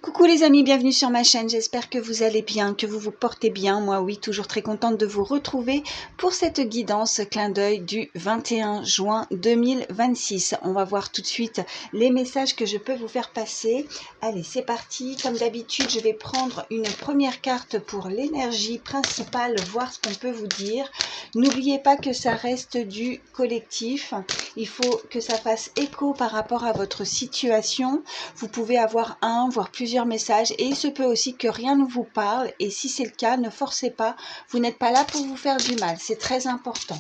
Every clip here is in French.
Coucou les amis, bienvenue sur ma chaîne, j'espère que vous allez bien, que vous vous portez bien. Moi oui, toujours très contente de vous retrouver pour cette guidance clin d'œil du 21 juin 2026. On va voir tout de suite les messages que je peux vous faire passer. Allez, c'est parti. Comme d'habitude, je vais prendre une première carte pour l'énergie principale, voir ce qu'on peut vous dire. N'oubliez pas que ça reste du collectif. Il faut que ça fasse écho par rapport à votre situation. Vous pouvez avoir un, voire plusieurs messages et il se peut aussi que rien ne vous parle et si c'est le cas, ne forcez pas, vous n'êtes pas là pour vous faire du mal, c'est très important.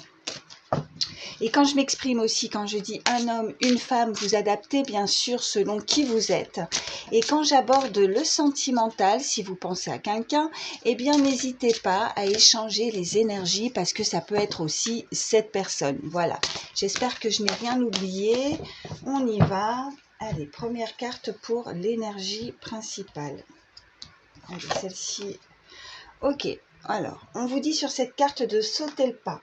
Et quand je m'exprime aussi, quand je dis un homme, une femme, vous adaptez bien sûr selon qui vous êtes. Et quand j'aborde le sentimental, si vous pensez à quelqu'un, eh bien n'hésitez pas à échanger les énergies parce que ça peut être aussi cette personne. Voilà, j'espère que je n'ai rien oublié. On y va. Allez, première carte pour l'énergie principale. Allez, celle-ci. Ok, alors, on vous dit sur cette carte de sauter le pas.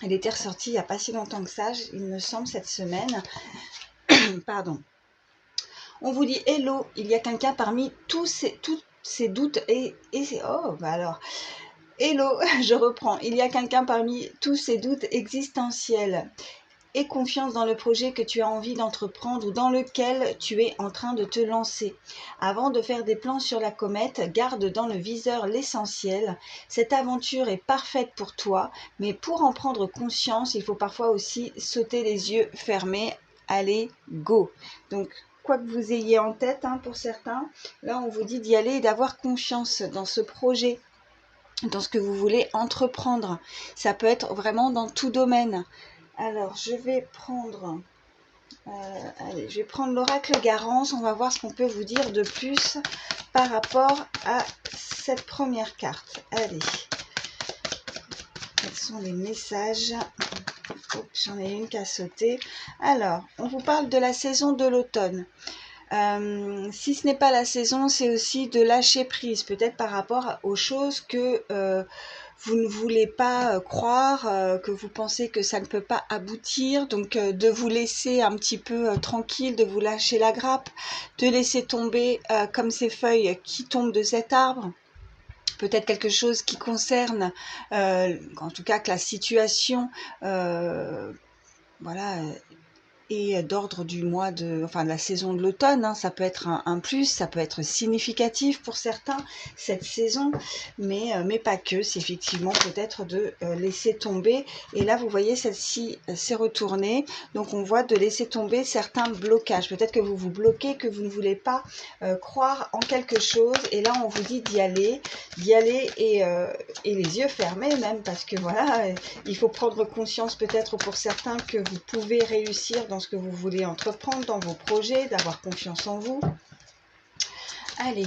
Elle était ressortie il n'y a pas si longtemps que ça, il me semble, cette semaine. Pardon. On vous dit hello, il y a quelqu'un parmi tous ces doutes oh, bah alors. Hello, je reprends. Il y a quelqu'un parmi tous ces doutes existentiels. Et confiance dans le projet que tu as envie d'entreprendre ou dans lequel tu es en train de te lancer. Avant de faire des plans sur la comète, garde dans le viseur l'essentiel. Cette aventure est parfaite pour toi, mais pour en prendre conscience, il faut parfois aussi sauter les yeux fermés. Allez, go! Donc, quoi que vous ayez en tête, pour certains, là on vous dit d'y aller et d'avoir confiance dans ce projet, dans ce que vous voulez entreprendre. Ça peut être vraiment dans tout domaine. Alors, je vais prendre l'oracle Garance. On va voir ce qu'on peut vous dire de plus par rapport à cette première carte. Allez, quels sont les messages? Oh, j'en ai une qui a sauté. Alors, on vous parle de la saison de l'automne. Si ce n'est pas la saison, c'est aussi de lâcher prise, peut-être par rapport aux choses que vous ne voulez pas croire, que vous pensez que ça ne peut pas aboutir, donc de vous laisser un petit peu tranquille, de vous lâcher la grappe, de laisser tomber comme ces feuilles qui tombent de cet arbre. Peut-être quelque chose qui concerne, en tout cas que la situation, voilà, et d'ordre du mois de la saison de l'automne, ça peut être un plus, ça peut être significatif pour certains cette saison, mais pas que, c'est effectivement peut-être de laisser tomber. Et là vous voyez, celle-ci s'est retournée, donc on voit de laisser tomber certains blocages. Peut-être que vous vous bloquez, que vous ne voulez pas croire en quelque chose, et là on vous dit d'y aller et les yeux fermés même, parce que voilà, il faut prendre conscience peut-être pour certains que vous pouvez réussir dans ce que vous voulez entreprendre, dans vos projets, d'avoir confiance en vous. Allez,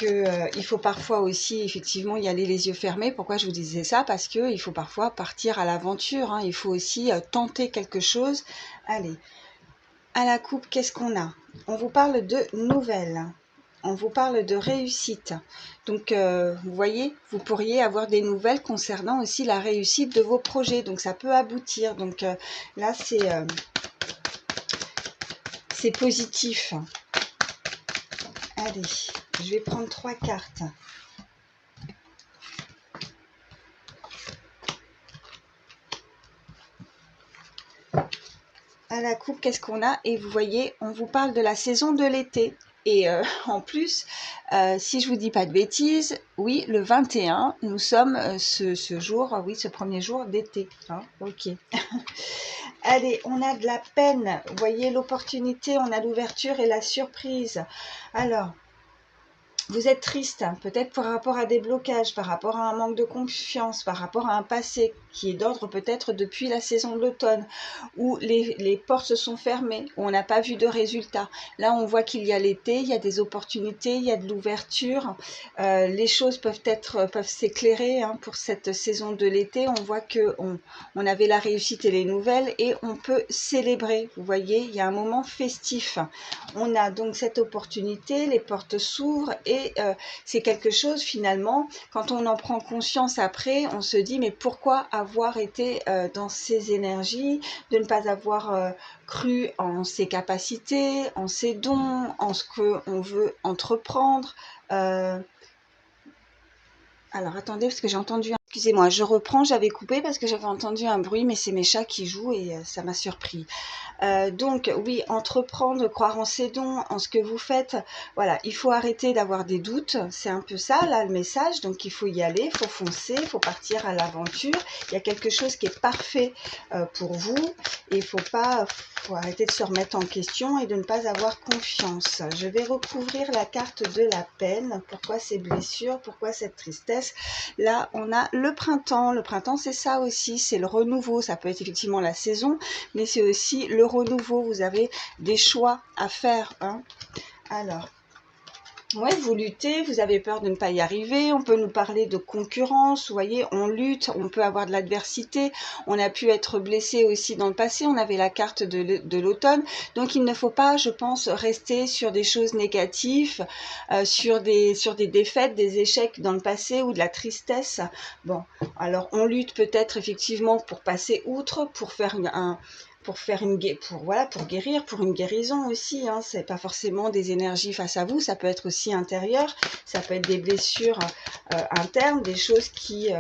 il faut parfois aussi effectivement y aller les yeux fermés. Pourquoi je vous disais ça? Parce qu'il faut parfois partir à l'aventure, il faut aussi tenter quelque chose. Allez, à la coupe, qu'est-ce qu'on a? On vous parle de nouvelles. On vous parle de réussite. Donc, vous voyez, vous pourriez avoir des nouvelles concernant aussi la réussite de vos projets. Donc, ça peut aboutir. Donc, là, c'est positif. Allez, je vais prendre 3 cartes. À la coupe, qu'est-ce qu'on a? Et vous voyez, on vous parle de la saison de l'été. Et en plus, si je vous dis pas de bêtises, oui, le 21, nous sommes ce jour, oui, ce premier jour d'été. Ok. Allez, on a de la peine. Vous voyez l'opportunité, on a l'ouverture et la surprise. Alors, vous êtes triste, peut-être par rapport à des blocages, par rapport à un manque de confiance, par rapport à un passé qui est d'ordre peut-être depuis la saison de l'automne, où les portes se sont fermées, où on n'a pas vu de résultats. Là, on voit qu'il y a l'été, il y a des opportunités, il y a de l'ouverture. Les choses peuvent s'éclairer pour cette saison de l'été. On voit qu'on avait la réussite et les nouvelles et on peut célébrer. Vous voyez, il y a un moment festif. On a donc cette opportunité, les portes s'ouvrent et c'est quelque chose finalement, quand on en prend conscience après, on se dit mais pourquoi avoir été dans ses énergies, de ne pas avoir cru en ses capacités, en ses dons, en ce qu'on veut entreprendre. Alors attendez, parce que j'ai entendu un... Excusez-moi, je reprends, j'avais coupé parce que j'avais entendu un bruit, mais c'est mes chats qui jouent et ça m'a surpris. Donc oui, entreprendre, croire en ses dons, en ce que vous faites, voilà, il faut arrêter d'avoir des doutes, c'est un peu ça là le message, donc il faut y aller, il faut foncer, il faut partir à l'aventure, il y a quelque chose qui est parfait pour vous, et il faut arrêter de se remettre en question et de ne pas avoir confiance. Je vais recouvrir la carte de la peine, pourquoi ces blessures, pourquoi cette tristesse. Là on a le printemps c'est ça aussi, c'est le renouveau, ça peut être effectivement la saison, mais c'est aussi le renouveau, vous avez des choix à faire. Hein. Alors, ouais, vous luttez, vous avez peur de ne pas y arriver, on peut nous parler de concurrence, vous voyez, on lutte, on peut avoir de l'adversité, on a pu être blessé aussi dans le passé, on avait la carte de l'automne, donc il ne faut pas, je pense, rester sur des choses négatives, sur des défaites, des échecs dans le passé ou de la tristesse. Bon, alors on lutte peut-être effectivement pour passer outre, pour faire pour guérir, pour une guérison aussi, hein. C'est pas forcément des énergies face à vous, ça peut être aussi intérieur, ça peut être des blessures internes, des choses qui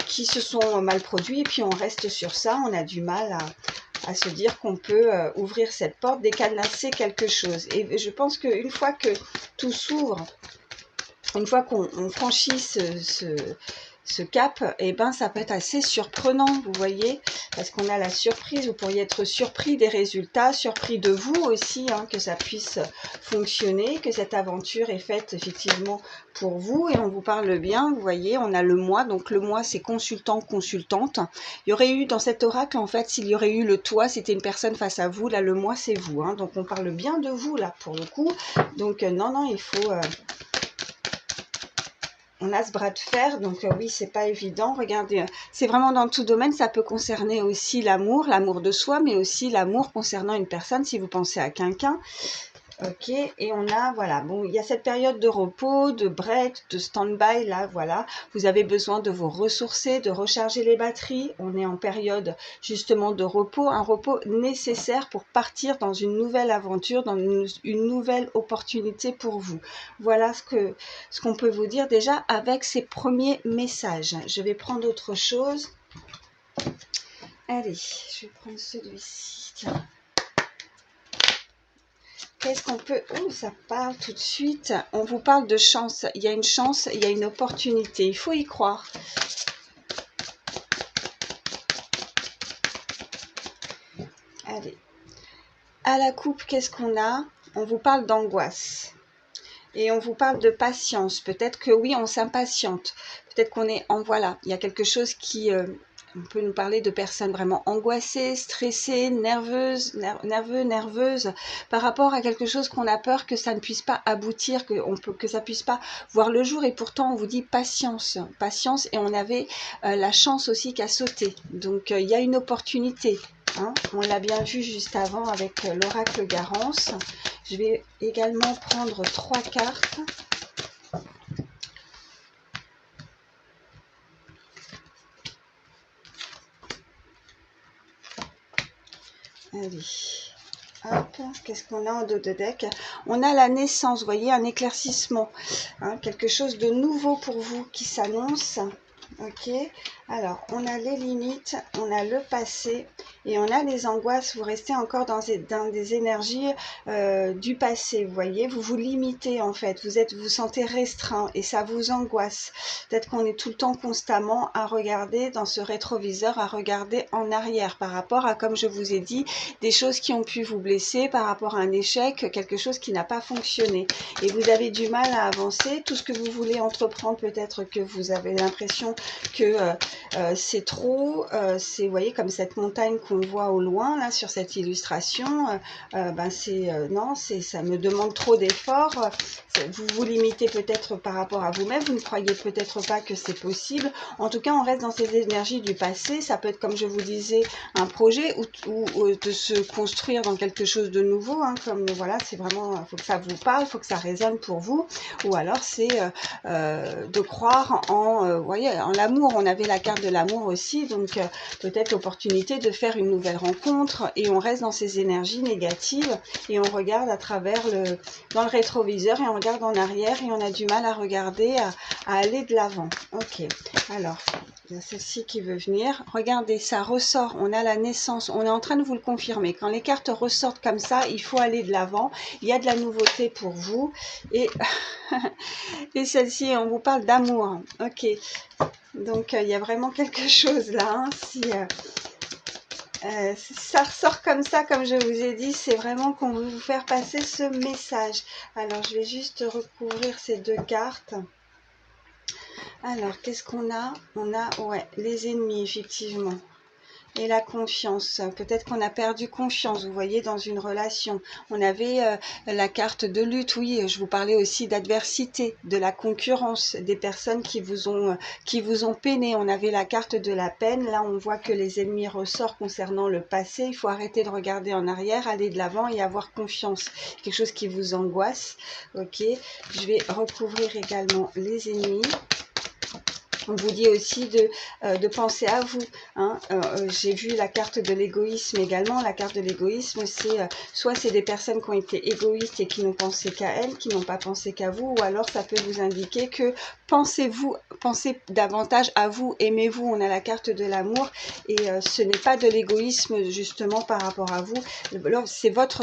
se sont mal produites, et puis on reste sur ça, on a du mal à se dire qu'on peut ouvrir cette porte, décadenasser quelque chose. Et je pense qu'une fois que tout s'ouvre, une fois qu'on franchit ce cap, et ben ça peut être assez surprenant, vous voyez, parce qu'on a la surprise, vous pourriez être surpris des résultats, surpris de vous aussi, hein, que ça puisse fonctionner, que cette aventure est faite effectivement pour vous, et on vous parle bien, vous voyez, on a le moi, donc le moi c'est consultant, consultante. Il y aurait eu dans cet oracle, en fait, s'il y aurait eu le toi, c'était une personne face à vous, là le moi c'est vous, hein, donc on parle bien de vous là pour le coup, donc non, il faut... on a ce bras de fer, donc oui, c'est pas évident. Regardez, c'est vraiment dans tout domaine, ça peut concerner aussi l'amour de soi, mais aussi l'amour concernant une personne, si vous pensez à quelqu'un. Ok, et on a, voilà, bon, il y a cette période de repos, de break, de stand-by, là, voilà. Vous avez besoin de vous ressourcer, de recharger les batteries. On est en période, justement, de repos, un repos nécessaire pour partir dans une nouvelle aventure, dans une nouvelle opportunité pour vous. Voilà ce qu'on peut vous dire déjà avec ces premiers messages. Je vais prendre autre chose. Allez, je vais prendre celui-ci, tiens. Qu'est-ce qu'on peut... Oh, ça parle tout de suite. On vous parle de chance. Il y a une chance, il y a une opportunité. Il faut y croire. Allez. À la coupe, qu'est-ce qu'on a? On vous parle d'angoisse. Et on vous parle de patience. Peut-être que oui, on s'impatiente. Peut-être qu'on est en... Voilà, il y a quelque chose qui... on peut nous parler de personnes vraiment angoissées, stressées, nerveuses par rapport à quelque chose qu'on a peur que ça ne puisse pas aboutir, que ça puisse pas voir le jour. Et pourtant, on vous dit patience, patience. Et on avait la chance aussi qu'à sauter. Donc, il y a une opportunité. Hein. On l'a bien vu juste avant avec l'oracle Garance. Je vais également prendre 3 cartes. Allez, hop, qu'est-ce qu'on a en dos de deck? On a la naissance, vous voyez, un éclaircissement, hein, quelque chose de nouveau pour vous qui s'annonce. Ok, alors on a les limites, on a le passé et on a les angoisses. Vous restez encore dans des énergies du passé, vous voyez, vous vous limitez en fait, vous sentez restreint et ça vous angoisse. Peut-être qu'on est tout le temps constamment à regarder dans ce rétroviseur, à regarder en arrière par rapport à, comme je vous ai dit, des choses qui ont pu vous blesser, par rapport à un échec, quelque chose qui n'a pas fonctionné. Et vous avez du mal à avancer, tout ce que vous voulez entreprendre, peut-être que vous avez l'impression que c'est trop, c'est, vous voyez, comme cette montagne qu'on voit au loin là sur cette illustration, ben non, ça me demande trop d'efforts. Vous vous limitez peut-être par rapport à vous-même, vous ne croyez peut-être pas que c'est possible. En tout cas, on reste dans ces énergies du passé. Ça peut être, comme je vous disais, un projet ou de se construire dans quelque chose de nouveau, hein, comme voilà, c'est vraiment, il faut que ça vous parle, il faut que ça résonne pour vous, ou alors c'est de croire en, voyez, en l'amour. On avait la carte de l'amour aussi, donc peut-être l'opportunité de faire une nouvelle rencontre et on reste dans ces énergies négatives et on regarde à travers dans le rétroviseur et on regarde en arrière et on a du mal à regarder, à aller de l'avant. Ok, alors, il y a celle-ci qui veut venir. Regardez, ça ressort, on a la naissance, on est en train de vous le confirmer. Quand les cartes ressortent comme ça, il faut aller de l'avant. Il y a de la nouveauté pour vous et... Et celle-ci, on vous parle d'amour. Ok. Donc, il y a vraiment quelque chose là. Hein. Si ça ressort comme ça, comme je vous ai dit, c'est vraiment qu'on veut vous faire passer ce message. Alors, je vais juste recouvrir ces deux cartes. Alors, qu'est-ce qu'on a? On a, ouais, les ennemis, effectivement. Et la confiance, peut-être qu'on a perdu confiance, vous voyez, dans une relation. On avait la carte de lutte, oui, je vous parlais aussi d'adversité, de la concurrence, des personnes qui vous ont peiné. On avait la carte de la peine, là on voit que les ennemis ressortent concernant le passé. Il faut arrêter de regarder en arrière, aller de l'avant et avoir confiance. Quelque chose qui vous angoisse, ok. Je vais recouvrir également les ennemis. On vous dit aussi de penser à vous. Hein. J'ai vu la carte de l'égoïsme également. La carte de l'égoïsme, c'est soit c'est des personnes qui ont été égoïstes et qui n'ont pensé qu'à elles, qui n'ont pas pensé qu'à vous, ou alors ça peut vous indiquer que pensez davantage à vous, aimez-vous. On a la carte de l'amour et ce n'est pas de l'égoïsme justement par rapport à vous. C'est votre...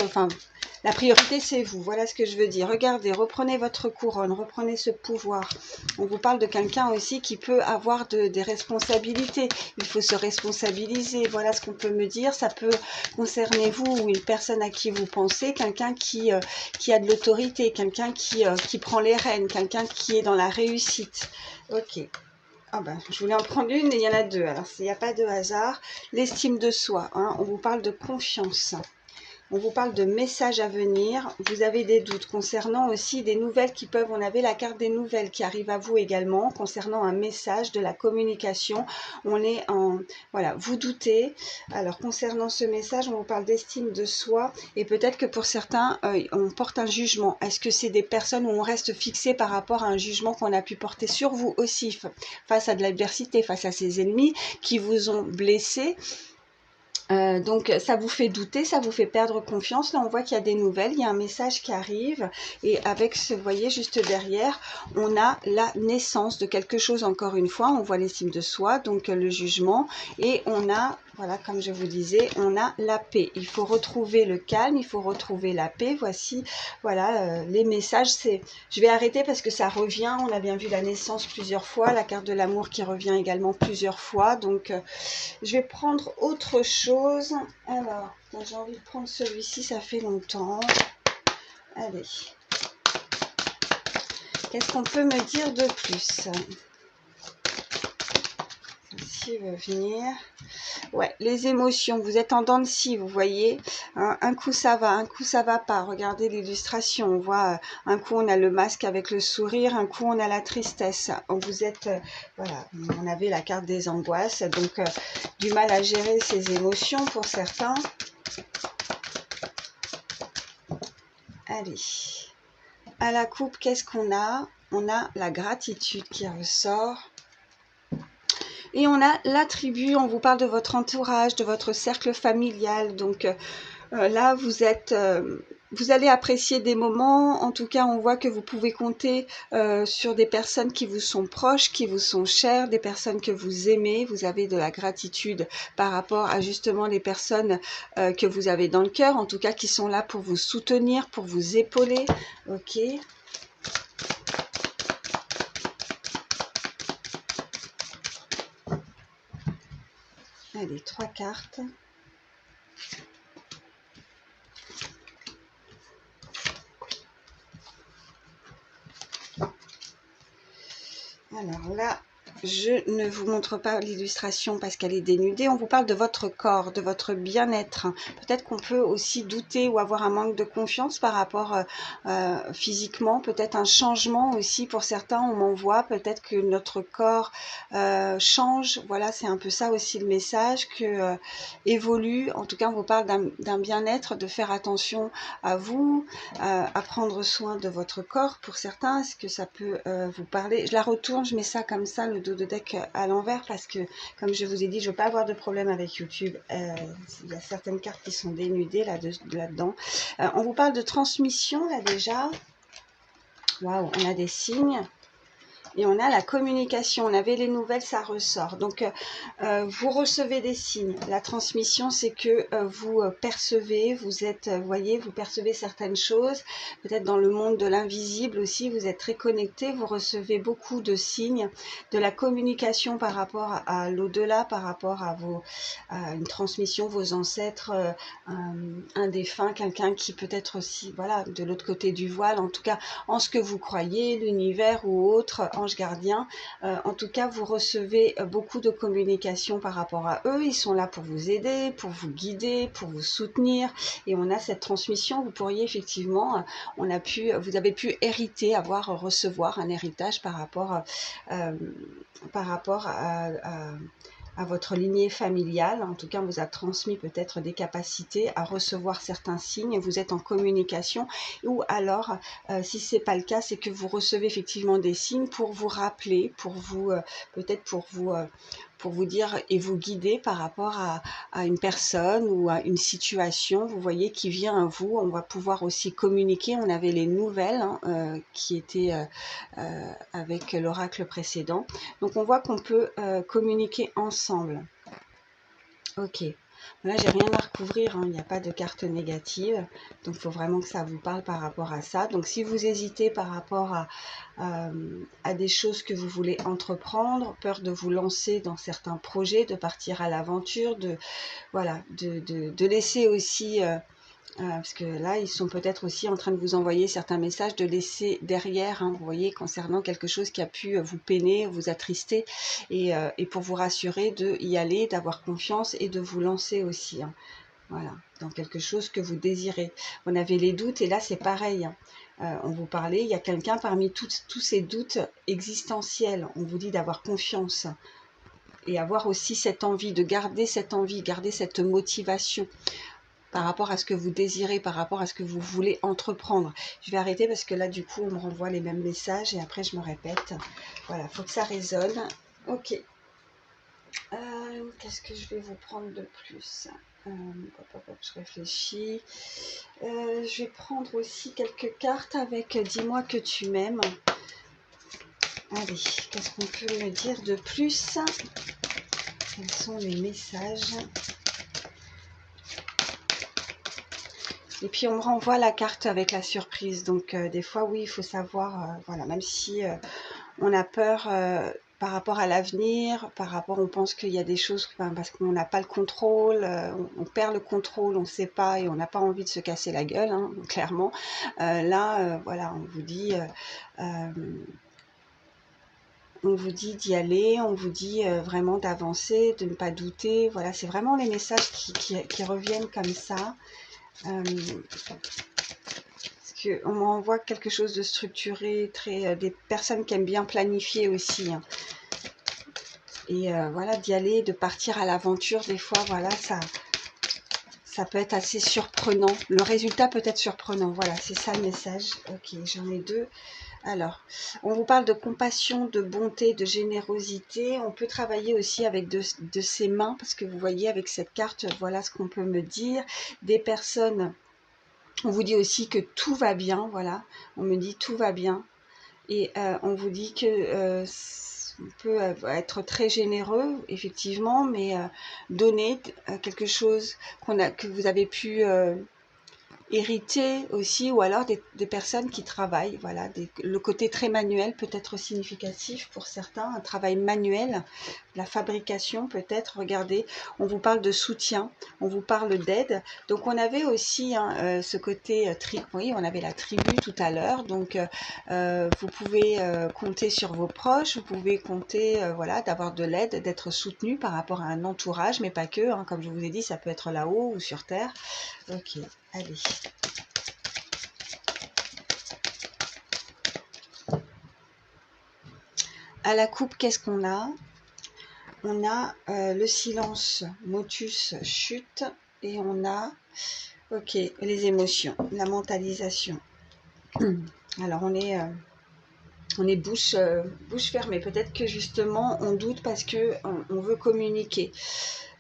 La priorité, c'est vous. Voilà ce que je veux dire. Regardez, reprenez votre couronne, reprenez ce pouvoir. On vous parle de quelqu'un aussi qui peut avoir des responsabilités. Il faut se responsabiliser. Voilà ce qu'on peut me dire. Ça peut concerner vous ou une personne à qui vous pensez, quelqu'un qui a de l'autorité, quelqu'un qui prend les rênes, quelqu'un qui est dans la réussite. Ok. Ah ben, je voulais en prendre une et il y en a deux. Alors, il n'y a pas de hasard. L'estime de soi. Hein, on vous parle de confiance. On vous parle de messages à venir. Vous avez des doutes concernant aussi des nouvelles qui peuvent... On avait la carte des nouvelles qui arrive à vous également concernant un message, de la communication. On est en... Voilà, vous doutez. Alors, concernant ce message, on vous parle d'estime de soi. Et peut-être que pour certains, on porte un jugement. Est-ce que c'est des personnes où on reste fixé par rapport à un jugement qu'on a pu porter sur vous aussi, face à de l'adversité, face à ces ennemis qui vous ont blessé? Donc ça vous fait douter, ça vous fait perdre confiance. Là on voit qu'il y a des nouvelles, il y a un message qui arrive et avec ce, vous voyez juste derrière, on a la naissance de quelque chose encore une fois. On voit l'estime de soi, donc le jugement et on a, voilà comme je vous disais, on a la paix. Il faut retrouver le calme, il faut retrouver la paix. Voici, voilà les messages. Je vais arrêter parce que ça revient. On a bien vu la naissance plusieurs fois, la carte de l'amour qui revient également plusieurs fois. Donc je vais prendre autre chose. Alors, j'ai envie de prendre celui-ci, ça fait longtemps. Allez. Qu'est-ce qu'on peut me dire de plus? Ici veut venir. Ouais, les émotions, vous êtes en dents de scie, vous voyez. Un coup ça va, un coup ça va pas. Regardez l'illustration, on voit un coup on a le masque avec le sourire, un coup on a la tristesse. Vous êtes, voilà, on avait la carte des angoisses, donc du mal à gérer ses émotions pour certains. Allez, à la coupe, qu'est-ce qu'on a? On a la gratitude qui ressort. Et on a la tribu, on vous parle de votre entourage, de votre cercle familial. Donc là, vous allez apprécier des moments. En tout cas, on voit que vous pouvez compter sur des personnes qui vous sont proches, qui vous sont chères, des personnes que vous aimez. Vous avez de la gratitude par rapport à justement les personnes que vous avez dans le cœur, en tout cas qui sont là pour vous soutenir, pour vous épauler. Ok. Allez, 3 cartes. Alors là, je ne vous montre pas l'illustration parce qu'elle est dénudée. On vous parle de votre corps, de votre bien-être. Peut-être qu'on peut aussi douter ou avoir un manque de confiance par rapport physiquement. Peut-être un changement aussi pour certains. On m'en voit. Peut-être que notre corps change. Voilà, c'est un peu ça aussi le message que évolue. En tout cas, on vous parle d'un bien-être, de faire attention à vous, à prendre soin de votre corps. Pour certains, est-ce que ça peut vous parler? Je la retourne, je mets ça comme ça, le dos de deck à l'envers parce que, comme je vous ai dit, je ne veux pas avoir de problème avec YouTube. Il y a certaines cartes qui sont dénudées là-dedans. On vous parle de transmission, là, déjà. Waouh, on a des signes. Et on a la communication, on avait les nouvelles, ça ressort. Donc, vous recevez des signes. La transmission, c'est que vous percevez, vous êtes, voyez, vous percevez certaines choses. Peut-être dans le monde de l'invisible aussi, vous êtes très connecté, vous recevez beaucoup de signes, de la communication par rapport à l'au-delà, par rapport à une transmission, vos ancêtres, un défunt, quelqu'un qui peut être aussi, voilà, de l'autre côté du voile, en tout cas, en ce que vous croyez, l'univers ou autre, ange gardien. En tout cas, vous recevez beaucoup de communication par rapport à eux. Ils sont là pour vous aider, pour vous guider, pour vous soutenir. Et on a cette transmission. Vous pourriez effectivement, vous avez pu hériter, recevoir un héritage par rapport à votre lignée familiale. En tout cas, on vous a transmis peut-être des capacités à recevoir certains signes. Vous êtes en communication. Ou alors, si ce n'est pas le cas, c'est que vous recevez effectivement des signes pour vous rappeler, pour vous, peut-être pour vous dire et vous guider par rapport à une personne ou à une situation, vous voyez, qui vient à vous. On va pouvoir aussi communiquer. On avait les nouvelles qui étaient avec l'oracle précédent. Donc, on voit qu'on peut communiquer ensemble. Ok. Là, j'ai rien à recouvrir, hein. Il n'y a pas de carte négative. Donc, il faut vraiment que ça vous parle par rapport à ça. Donc, si vous hésitez par rapport à des choses que vous voulez entreprendre, peur de vous lancer dans certains projets, de partir à l'aventure, voilà, de laisser aussi... parce que là, ils sont peut-être aussi en train de vous envoyer certains messages, de laisser derrière, hein, vous voyez, concernant quelque chose qui a pu vous peiner, vous attrister, et pour vous rassurer d'y aller, d'avoir confiance et de vous lancer aussi, hein, voilà, dans quelque chose que vous désirez. On avait les doutes, et là, c'est pareil, hein. On vous parlait, il y a quelqu'un parmi tous ces doutes existentiels, on vous dit d'avoir confiance, et avoir aussi cette envie, de garder cette envie, garder cette motivation, par rapport à ce que vous désirez, par rapport à ce que vous voulez entreprendre. Je vais arrêter parce que là, du coup, on me renvoie les mêmes messages et après, je me répète. Voilà, il faut que ça résonne. Ok. Qu'est-ce que je vais vous prendre de plus? Je réfléchis. Je vais prendre aussi quelques cartes avec « Dis-moi que tu m'aimes ». Allez, qu'est-ce qu'on peut me dire de plus? Quels sont les messages? Et puis on me renvoie la carte avec la surprise. Donc des fois, oui, il faut savoir, voilà, même si on a peur par rapport à l'avenir, par rapport, on pense qu'il y a des choses, parce qu'on n'a pas le contrôle, on perd le contrôle, on ne sait pas et on n'a pas envie de se casser la gueule, hein, clairement. Voilà, on vous dit d'y aller, on vous dit vraiment d'avancer, de ne pas douter. Voilà, c'est vraiment les messages qui reviennent comme ça. On m'envoie quelque chose de structuré, des personnes qui aiment bien planifier aussi, hein. Et voilà, d'y aller, de partir à l'aventure, des fois, voilà, ça peut être assez surprenant. Le résultat peut être surprenant, voilà, c'est ça le message. Ok, j'en ai deux. Alors, on vous parle de compassion, de bonté, de générosité. On peut travailler aussi avec de ses mains, parce que vous voyez, avec cette carte, voilà ce qu'on peut me dire. Des personnes... On vous dit aussi que tout va bien, voilà. On me dit tout va bien. Et on vous dit que on peut être très généreux, effectivement, mais donner quelque chose que vous avez pu hériter aussi, ou alors des personnes qui travaillent, voilà, le côté très manuel peut être significatif pour certains, un travail manuel, la fabrication peut-être. Regardez, on vous parle de soutien, on vous parle d'aide. Donc on avait aussi ce côté oui, on avait la tribu tout à l'heure. Donc vous pouvez compter sur vos proches, vous pouvez compter voilà, d'avoir de l'aide, d'être soutenu par rapport à un entourage, mais pas que, hein, comme je vous ai dit, ça peut être là-haut ou sur terre. Ok, allez. À la coupe, qu'est-ce qu'on a? On a le silence, motus, chute, et on a, ok, les émotions, la mentalisation. Alors on est on est bouche fermée. Peut-être que justement on doute parce que on veut communiquer.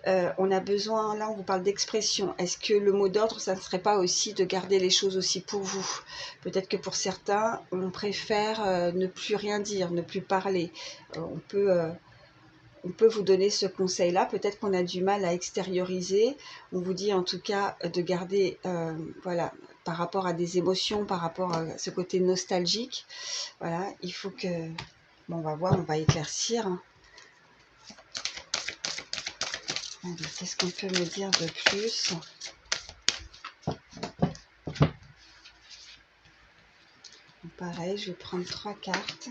On a besoin, là on vous parle d'expression. Est-ce que le mot d'ordre, ça ne serait pas aussi de garder les choses aussi pour vous? Peut-être que pour certains, on préfère ne plus rien dire, ne plus parler. On peut vous donner ce conseil-là. Peut-être qu'on a du mal à extérioriser. On vous dit en tout cas de garder, voilà, par rapport à des émotions, par rapport à ce côté nostalgique. Voilà, il faut que... Bon, on va voir, on va éclaircir. Qu'est-ce qu'on peut me dire de plus? Pareil, je vais prendre 3 cartes.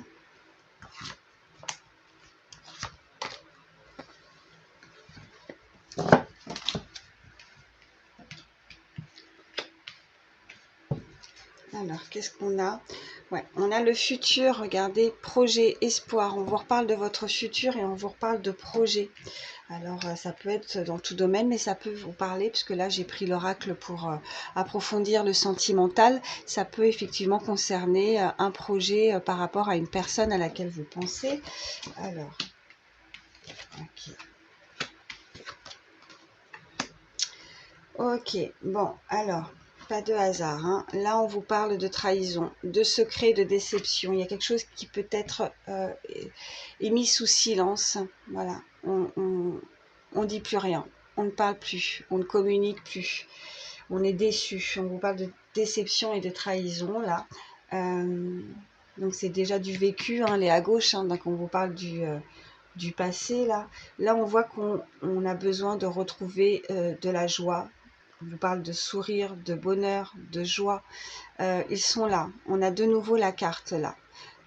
Alors, qu'est-ce qu'on a? Ouais, on a le futur, regardez, projet, espoir. On vous reparle de votre futur et on vous reparle de projet. Alors, ça peut être dans tout domaine, mais ça peut vous parler, puisque là, j'ai pris l'oracle pour approfondir le sentimental. Ça peut effectivement concerner un projet par rapport à une personne à laquelle vous pensez. Alors, ok. Ok, bon, alors, pas de hasard, hein. Là, on vous parle de trahison, de secret, de déception. Il y a quelque chose qui peut être est mis sous silence. Voilà, on dit plus rien, on ne parle plus, on ne communique plus, on est déçu. On vous parle de déception et de trahison, là. Donc, c'est déjà du vécu, hein, les à gauche, hein, donc on vous parle du passé, là. Là, on voit qu'on a besoin de retrouver de la joie. On vous parle de sourire, de bonheur, de joie. Ils sont là. On a de nouveau la carte là.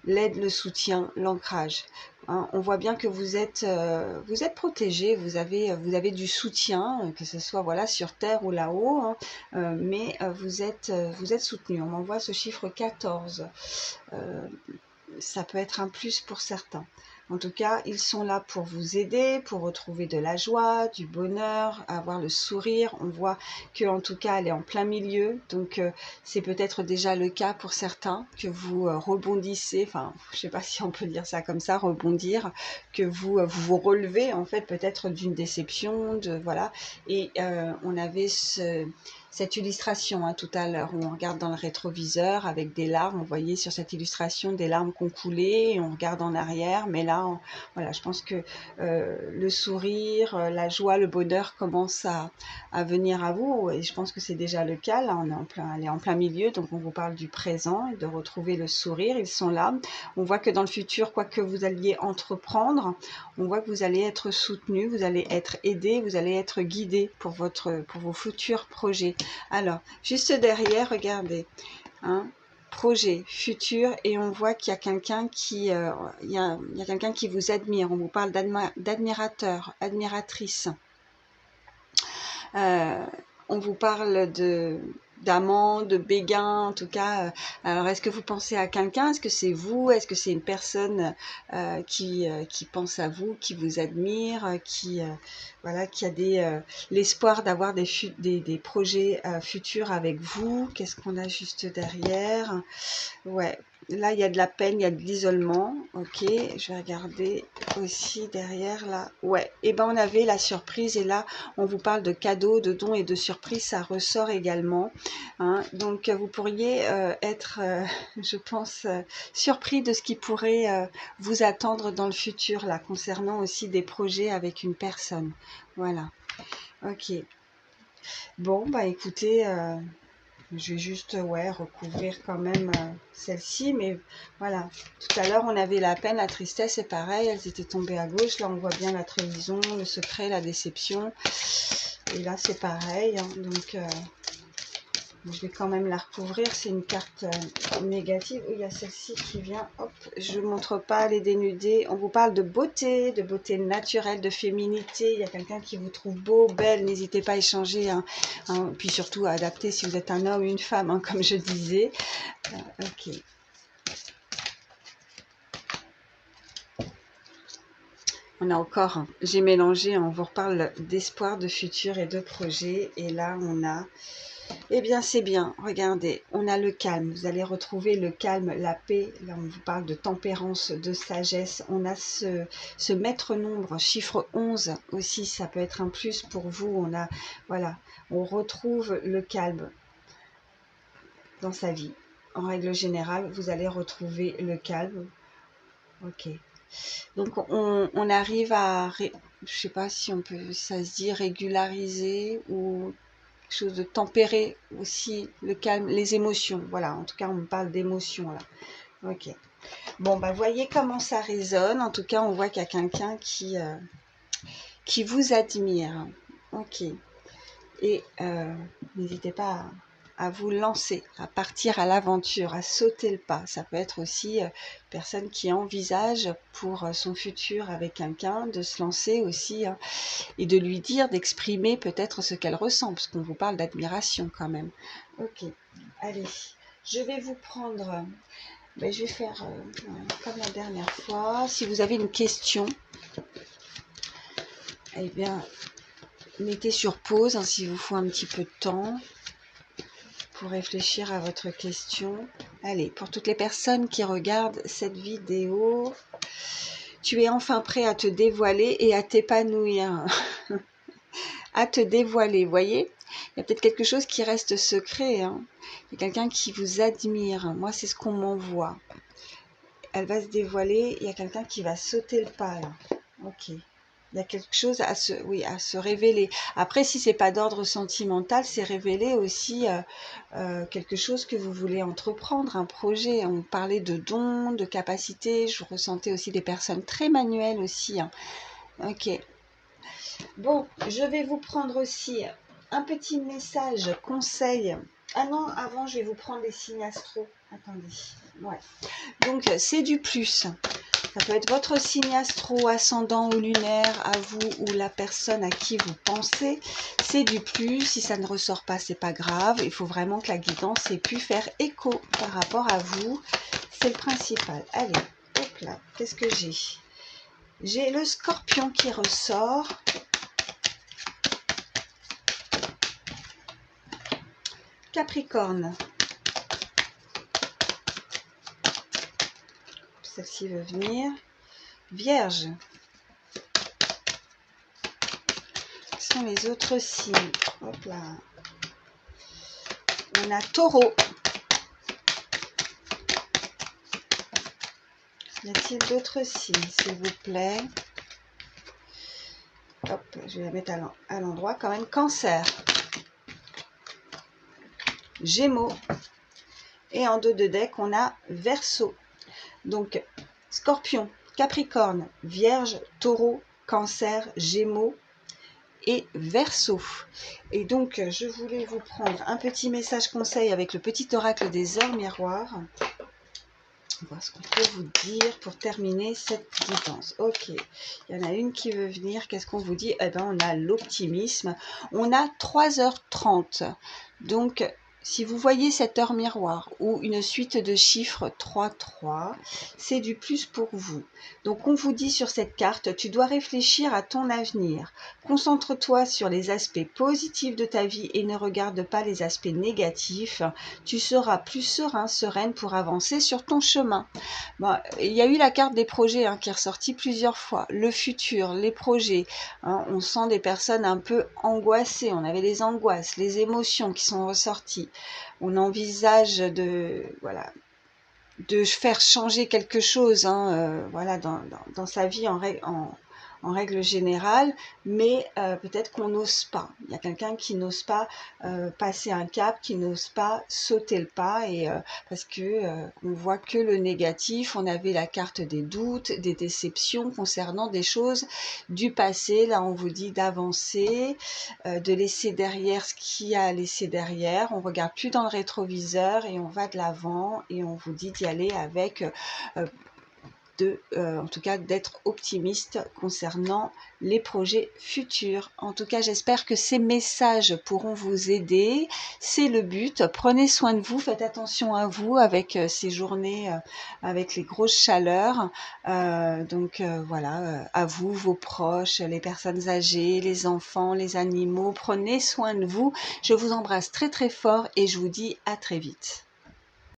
L'aide, le soutien, l'ancrage. Hein, on voit bien que vous êtes protégé, vous avez du soutien, que ce soit voilà sur terre ou là-haut, hein, mais vous êtes soutenu. On m'envoie ce chiffre 14. Ça peut être un plus pour certains. En tout cas, ils sont là pour vous aider, pour retrouver de la joie, du bonheur, avoir le sourire. On voit que, en tout cas, elle est en plein milieu. Donc, c'est peut-être déjà le cas pour certains, que vous rebondissez, enfin, je ne sais pas si on peut dire ça comme ça, rebondir, que vous relevez, en fait, peut-être d'une déception, voilà. Et on avait cette illustration tout à l'heure où on regarde dans le rétroviseur avec des larmes. On voyait sur cette illustration des larmes qui ont coulé et on regarde en arrière. Mais là, voilà, je pense que le sourire, la joie, le bonheur commencent à venir à vous. Et je pense que c'est déjà le cas. Là, elle est en plein milieu. Donc, on vous parle du présent et de retrouver le sourire. Ils sont là. On voit que dans le futur, quoi que vous alliez entreprendre, on voit que vous allez être soutenu, vous allez être aidé, vous allez être guidé pour vos futurs projets. Alors, juste derrière, regardez, hein, projet, futur, et on voit qu'il y a quelqu'un qui, il y a quelqu'un qui vous admire. On vous parle d'admirateur, admiratrice. On vous parle d'amant, de béguin, en tout cas. Alors, est-ce que vous pensez à quelqu'un? Est-ce que c'est vous? Est-ce que c'est une personne qui pense à vous, qui vous admire, voilà, qui a l'espoir d'avoir des projets futurs avec vous? Qu'est-ce qu'on a juste derrière? Ouais. Là, il y a de la peine, il y a de l'isolement. Ok, je vais regarder aussi derrière là. Ouais, et ben on avait la surprise et là, on vous parle de cadeaux, de dons et de surprises, ça ressort également. Hein. Donc, vous pourriez être, je pense, surpris de ce qui pourrait vous attendre dans le futur, là, concernant aussi des projets avec une personne. Voilà. Ok. Bon, bah écoutez... je vais juste recouvrir quand même celle-ci, mais voilà, tout à l'heure on avait la peine, la tristesse, c'est pareil, elles étaient tombées à gauche, là on voit bien la trahison, le secret, la déception, et là c'est pareil, hein, donc je vais quand même la recouvrir, c'est une carte négative. Il y a celle-ci qui vient, hop, je ne montre pas les dénudés. On vous parle de beauté naturelle, de féminité. Il y a quelqu'un qui vous trouve beau, belle, n'hésitez pas à échanger. Hein, puis surtout à adapter si vous êtes un homme ou une femme, hein, comme je disais. Ok. On a encore, hein, j'ai mélangé, on vous reparle d'espoir, de futur et de projet. Et là, on a Eh bien, c'est bien. Regardez, on a le calme. Vous allez retrouver le calme, la paix. Là, on vous parle de tempérance, de sagesse. On a ce maître nombre, chiffre 11 aussi. Ça peut être un plus pour vous. On a, voilà, on retrouve le calme dans sa vie. En règle générale, vous allez retrouver le calme. Ok. Donc, on arrive à, je sais pas si on peut, ça se dit régulariser ou chose de tempérer aussi le calme, les émotions. Voilà, en tout cas, on me parle d'émotions là. Ok. Bon, bah, voyez comment ça résonne. En tout cas, on voit qu'il y a quelqu'un qui vous admire. Ok. Et n'hésitez pas à vous lancer, à partir à l'aventure, à sauter le pas. Ça peut être aussi une personne qui envisage pour son futur avec quelqu'un de se lancer aussi et de lui dire, d'exprimer peut-être ce qu'elle ressent, parce qu'on vous parle d'admiration quand même. Ok, allez, je vais vous prendre, je vais faire comme la dernière fois. Si vous avez une question, eh bien, mettez sur pause hein, s'il vous faut un petit peu de temps pour réfléchir à votre question. Allez, pour toutes les personnes qui regardent cette vidéo, tu es enfin prêt à te dévoiler et à t'épanouir. À te dévoiler, voyez? Il y a peut-être quelque chose qui reste secret. Hein. Il y a quelqu'un qui vous admire. Moi, c'est ce qu'on m'envoie. Elle va se dévoiler. Il y a quelqu'un qui va sauter le pas. Là. Ok. Il y a quelque chose à se révéler. Après, si c'est pas d'ordre sentimental, c'est révéler aussi quelque chose que vous voulez entreprendre, un projet. On parlait de dons, de capacités. Je ressentais aussi des personnes très manuelles aussi. Hein. Ok. Bon, je vais vous prendre aussi un petit message, conseil. Ah non, avant, je vais vous prendre les signes astro. Attendez. Ouais. Donc, c'est du plus. Ça peut être votre signe astro, ascendant ou lunaire, à vous ou la personne à qui vous pensez. C'est du plus. Si ça ne ressort pas, c'est pas grave. Il faut vraiment que la guidance ait pu faire écho par rapport à vous. C'est le principal. Allez, hop là. Qu'est-ce que j'ai? J'ai le scorpion qui ressort. Capricorne. Celle-ci veut venir. Vierge. Quels sont les autres signes? Hop là. On a Taureau. Y a-t-il d'autres signes, s'il vous plaît? Hop, je vais la mettre à l'endroit quand même. Cancer. Gémeaux. Et en dos de deck, on a Verseau. Donc, Scorpion, Capricorne, Vierge, Taureau, Cancer, Gémeaux et Verseau. Et donc, je voulais vous prendre un petit message conseil avec le petit oracle des heures miroirs. On va voir ce qu'on peut vous dire pour terminer cette guidance. Ok, il y en a une qui veut venir. Qu'est-ce qu'on vous dit? Eh bien, on a l'optimisme. On a 3h30. Donc, si vous voyez cette heure miroir ou une suite de chiffres 3-3, c'est du plus pour vous. Donc, on vous dit sur cette carte, tu dois réfléchir à ton avenir. Concentre-toi sur les aspects positifs de ta vie et ne regarde pas les aspects négatifs. Tu seras plus serein, sereine pour avancer sur ton chemin. Bon, il y a eu la carte des projets qui est ressortie plusieurs fois. Le futur, les projets. On sent des personnes un peu angoissées. On avait les angoisses, les émotions qui sont ressorties. On envisage de faire changer quelque chose voilà, dans sa vie en règle générale, mais peut-être qu'on n'ose pas. Il y a quelqu'un qui n'ose pas passer un cap, qui n'ose pas sauter le pas, et parce que on voit que le négatif. On avait la carte des doutes, des déceptions concernant des choses du passé. Là, on vous dit d'avancer, de laisser derrière ce qu'il y a à laisser derrière. On regarde plus dans le rétroviseur et on va de l'avant, et on vous dit d'y aller avec en tout cas d'être optimiste concernant les projets futurs. En tout cas, j'espère que ces messages pourront vous aider. C'est le but. Prenez soin de vous, faites attention à vous avec ces journées, avec les grosses chaleurs. Voilà, à vous, vos proches, les personnes âgées, les enfants, les animaux. Prenez soin de vous. Je vous embrasse très très fort et je vous dis à très vite.